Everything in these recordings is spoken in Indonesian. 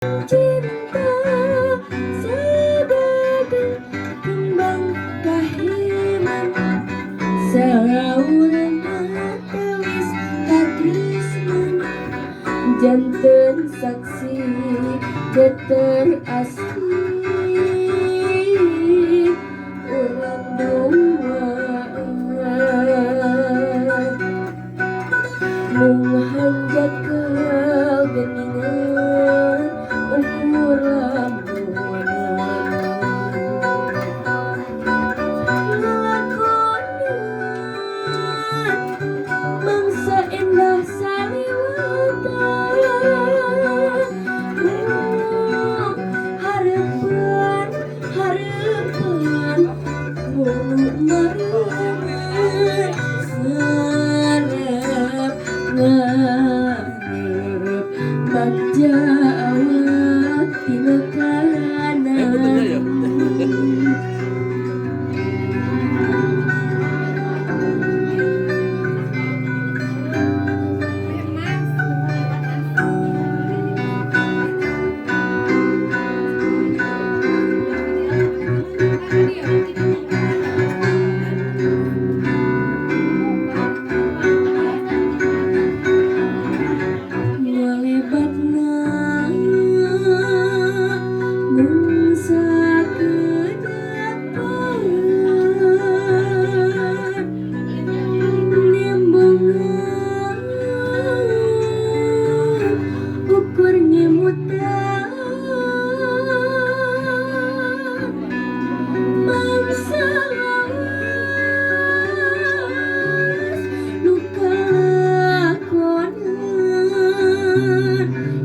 Cinta sebagai kembang kahiman saurang tawis katresnan janten saksi geter asli urang duaan mung hanjakeul geuningan ukur lamunan ngelakonan mangsa endah saliwatan harapan harapan mulu marengan ngarep ngarep bagja awak tina kanan ngalebatna mung sakedapan nimbungan ukur ngemutan mangsa lawas luka lakonan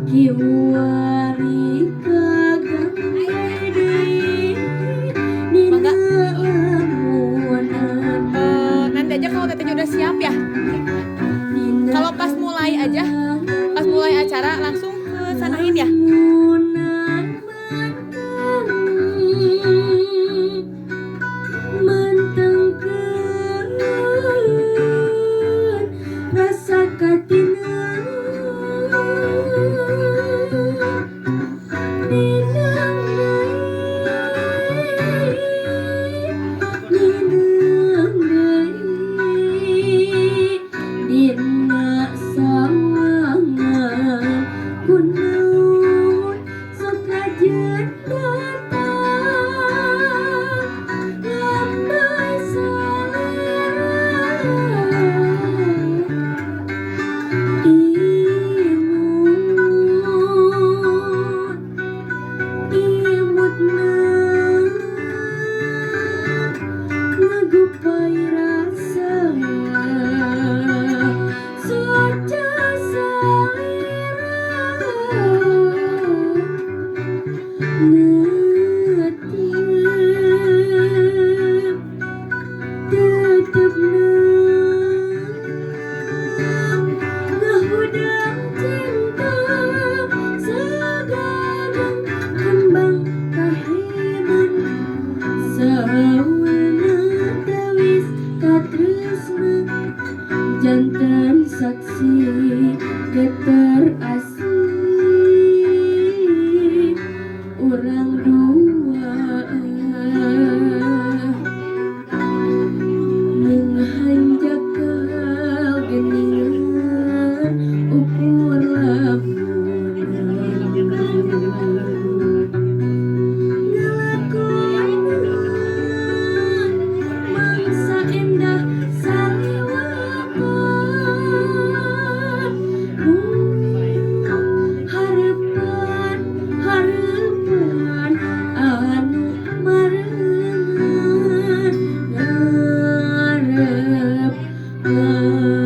kiwari kagang deui dina lamunan Nanti aja kalau tetenya udah siap ya. dina Kalau pas mulai aja, pas mulai acara langsung ke sanain ya. lamunan mantengkeun rasa katina ninang deui dina sawangan kunaon sok kajeun datang lambai salera imutna ngagupai rasa soca salera netep tetepna ngahudang cinta sagadang kembang kahiman saurna tawis katresnan janten saksi geter asli urang duaan mung hanjakeul geuningan ukur lamunan ngelakonan mangsa endah saliwatan harapan harapan anu marengan ngarep ngarep